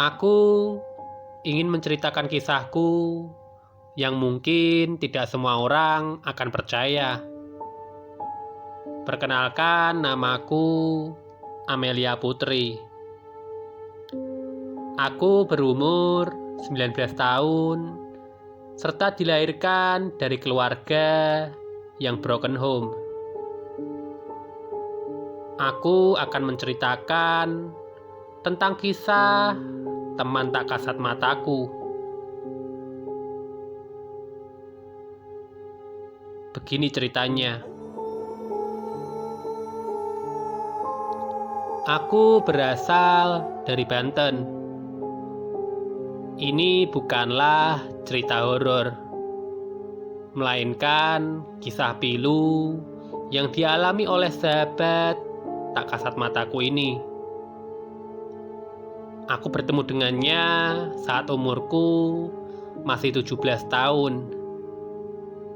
Aku ingin menceritakan kisahku yang mungkin tidak semua orang akan percaya. Perkenalkan, namaku Amelia Putri. Aku berumur 19 tahun serta dilahirkan dari keluarga yang broken home. Aku akan menceritakan tentang kisah teman tak kasat mataku. Begini ceritanya. Aku berasal dari Banten. Ini bukanlah cerita horor, melainkan kisah pilu yang dialami oleh sahabat tak kasat mataku ini. Aku bertemu dengannya saat umurku masih 17 tahun.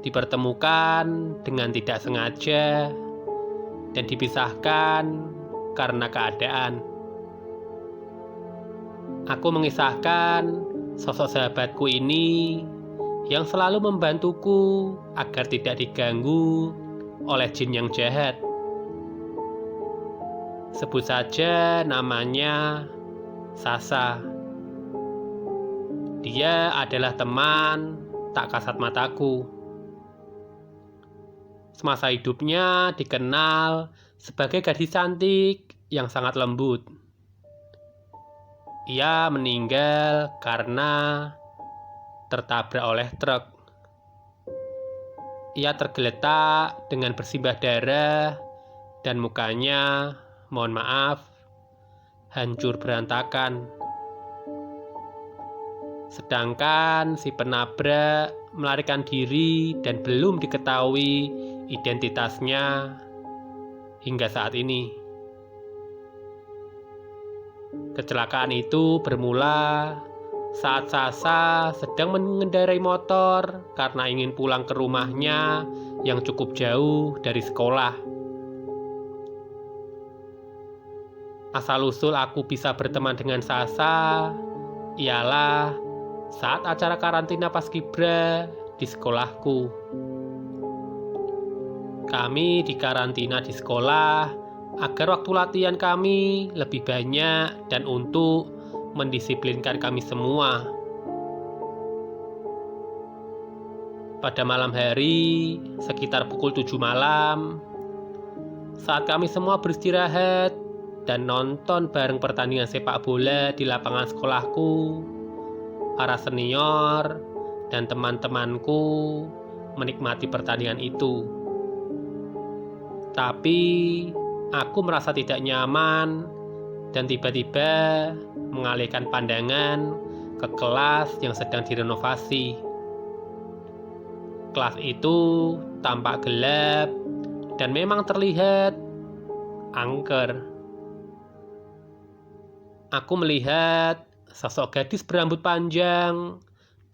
Dipertemukan dengan tidak sengaja dan dipisahkan karena keadaan. Aku mengisahkan sosok sahabatku ini yang selalu membantuku agar tidak diganggu oleh jin yang jahat. Sebut saja namanya Sasa. Dia adalah teman tak kasat mataku. Semasa hidupnya dikenal sebagai gadis cantik yang sangat lembut. Ia meninggal karena tertabrak oleh truk. Ia tergeletak dengan bersimbah darah dan mukanya, mohon maaf, hancur berantakan. Sedangkan si penabrak melarikan diri dan belum diketahui identitasnya hingga saat ini. Kecelakaan itu bermula saat Sasa sedang mengendarai motor karena ingin pulang ke rumahnya yang cukup jauh dari sekolah. Asal-usul aku bisa berteman dengan Sasa ialah saat acara karantina paskibra di sekolahku. Kami dikarantina di sekolah agar waktu latihan kami lebih banyak dan untuk mendisiplinkan kami semua. Pada malam hari, sekitar pukul 7 malam, saat kami semua beristirahat dan nonton bareng pertandingan sepak bola di lapangan sekolahku, para senior dan teman-temanku menikmati pertandingan itu. Tapi aku merasa tidak nyaman dan tiba-tiba mengalihkan pandangan ke kelas yang sedang direnovasi. Kelas itu tampak gelap dan memang terlihat angker. Aku melihat sosok gadis berambut panjang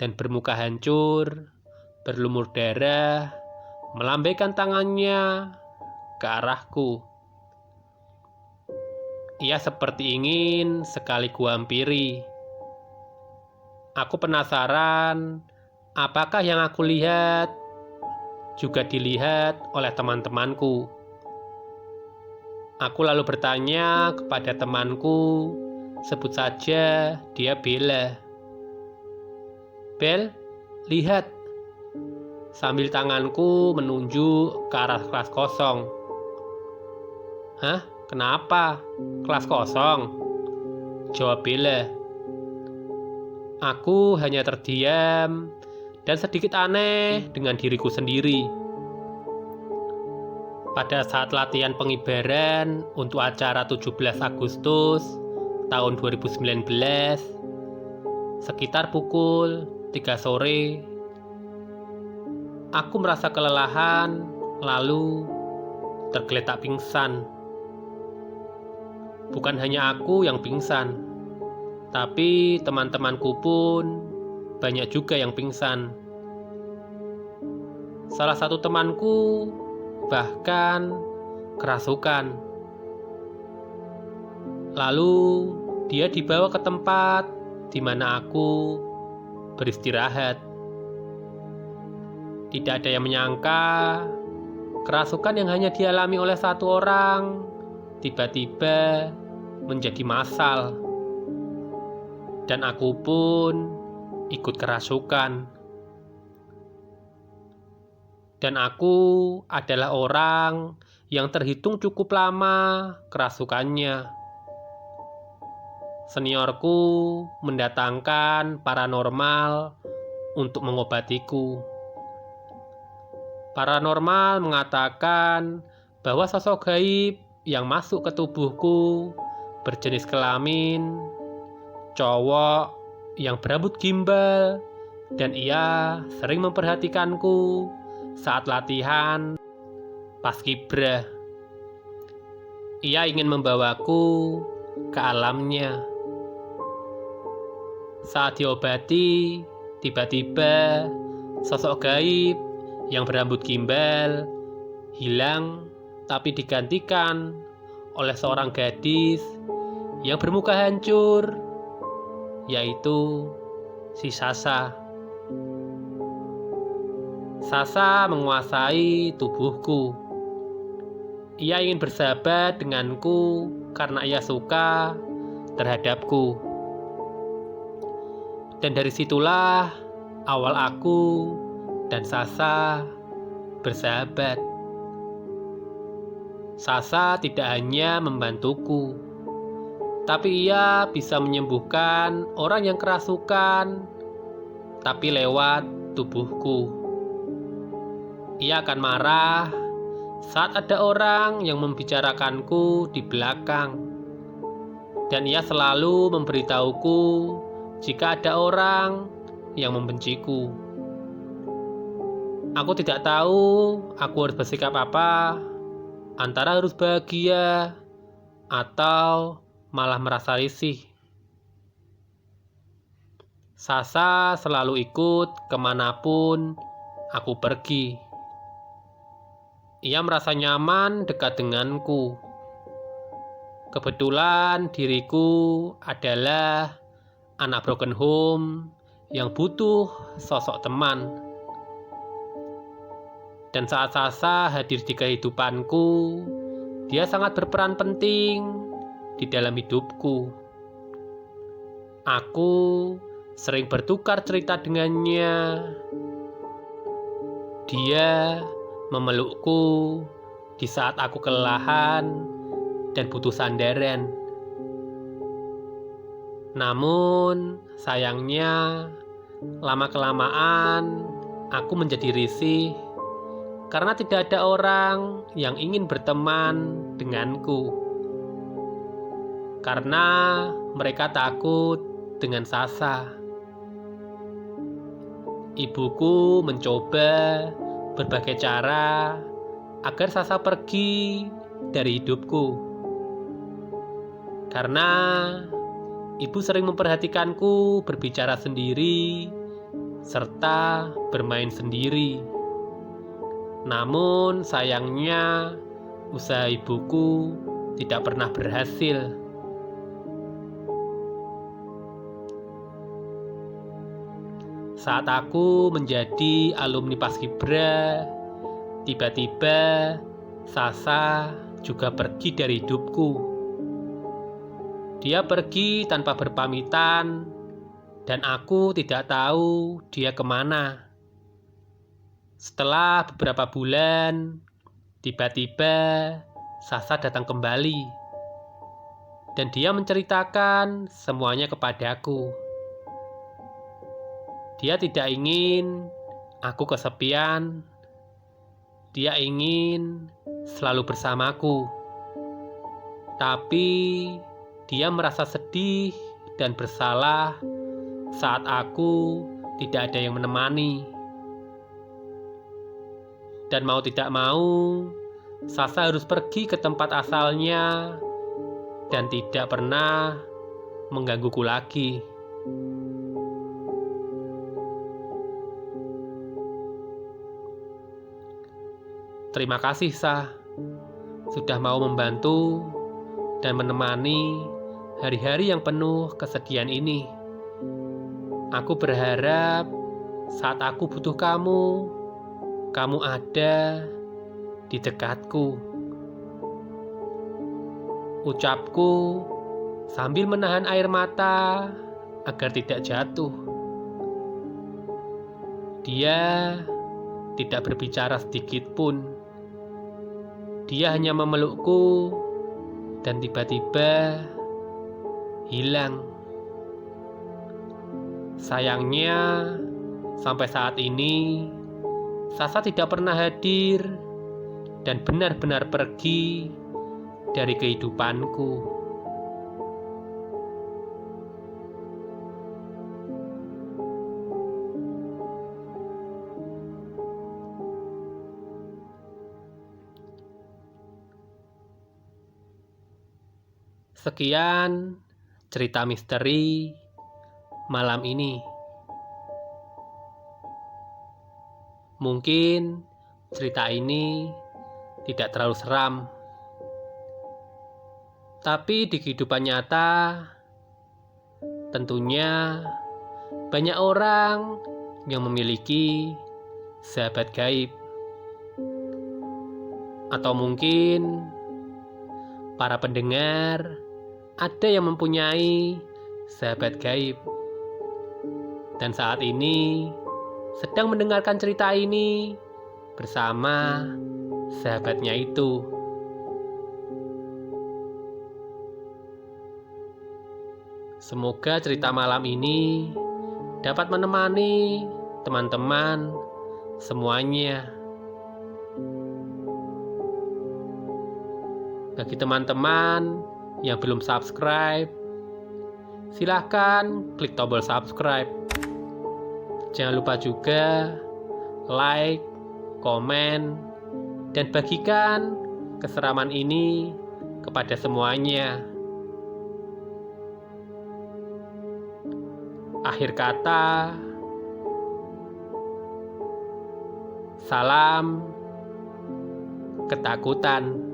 dan bermuka hancur, berlumur darah, melambaikan tangannya ke arahku. Ia seperti ingin sekali kuhampiri. Aku penasaran apakah yang aku lihat juga dilihat oleh teman-temanku. Aku lalu bertanya kepada temanku, sebut saja dia Bella. Bel, lihat. Sambil tanganku menunjuk ke arah kelas kosong. Hah? Kenapa? Kelas kosong? Jawab Bella. Aku hanya terdiam dan sedikit aneh dengan diriku sendiri. Pada saat latihan pengibaran untuk acara 17 Agustus tahun 2019, sekitar pukul 3 sore, aku merasa kelelahan lalu tergeletak pingsan. Bukan hanya aku yang pingsan, tapi teman-temanku pun banyak juga yang pingsan. Salah satu temanku bahkan kerasukan. Lalu dia dibawa ke tempat di mana aku beristirahat. Tidak ada yang menyangka kerasukan yang hanya dialami oleh satu orang tiba-tiba menjadi massal. Dan aku pun ikut kerasukan. Dan aku adalah orang yang terhitung cukup lama kerasukannya. Seniorku mendatangkan paranormal untuk mengobatiku. Paranormal mengatakan bahwa sosok gaib yang masuk ke tubuhku berjenis kelamin cowok yang berambut gimbal, dan ia sering memperhatikanku saat latihan paskibra. Ia ingin membawaku ke alamnya. Saat diobati, tiba-tiba sosok gaib yang berambut gimbal hilang, tapi digantikan oleh seorang gadis yang bermuka hancur, yaitu si Sasa. Sasa menguasai tubuhku. Ia ingin bersahabat denganku karena ia suka terhadapku. Dan dari situlah awal aku dan Sasa bersahabat. Sasa tidak hanya membantuku, tapi ia bisa menyembuhkan orang yang kerasukan, tapi lewat tubuhku. Ia akan marah saat ada orang yang membicarakanku di belakang, dan ia selalu memberitahuku jika ada orang yang membenciku. Aku tidak tahu aku harus bersikap apa, antara harus bahagia atau malah merasa risih. Sasa selalu ikut kemanapun aku pergi. Ia merasa nyaman dekat denganku. Kebetulan diriku adalah anak broken home yang butuh sosok teman. Dan saat Sasa hadir di kehidupanku, dia sangat berperan penting di dalam hidupku. Aku sering bertukar cerita dengannya. Dia memelukku di saat aku kelelahan dan butuh sandaran. Namun, sayangnya, lama-kelamaan aku menjadi risih karena tidak ada orang yang ingin berteman denganku. Karena mereka takut dengan Sasa. Ibuku mencoba berbagai cara agar Sasa pergi dari hidupku. Karena ibu sering memperhatikanku berbicara sendiri serta bermain sendiri. Namun sayangnya usaha ibuku tidak pernah berhasil. Saat aku menjadi alumni Paskibra, tiba-tiba Sasa juga pergi dari hidupku. Dia pergi tanpa berpamitan, dan aku tidak tahu dia kemana. Setelah beberapa bulan, tiba-tiba Sasa datang kembali, dan dia menceritakan semuanya kepadaku. Dia tidak ingin aku kesepian. Dia ingin selalu bersamaku. Tapi dia merasa sedih dan bersalah saat aku tidak ada yang menemani. Dan mau tidak mau, Sasa harus pergi ke tempat asalnya dan tidak pernah menggangguku lagi. Terima kasih, Sa, sudah mau membantu dan menemani hari-hari yang penuh kesedihan ini. Aku berharap saat aku butuh kamu, kamu ada di dekatku. Ucapku sambil menahan air mata agar tidak jatuh. Dia tidak berbicara sedikit pun. Dia hanya memelukku dan tiba-tiba hilang. Sayangnya, sampai saat ini Sasa tidak pernah hadir dan benar-benar pergi dari kehidupanku. Sekian cerita misteri malam ini. Mungkin cerita ini tidak terlalu seram, tapi di kehidupan nyata tentunya banyak orang yang memiliki sahabat gaib. Atau mungkin para pendengar ada yang mempunyai sahabat gaib dan saat ini sedang mendengarkan cerita ini bersama sahabatnya itu. Semoga cerita malam ini dapat menemani teman-teman semuanya. Bagi teman-teman yang belum subscribe, silahkan klik tombol subscribe. Jangan lupa juga like, komen, dan bagikan keseraman ini kepada semuanya. Akhir kata, salam ketakutan.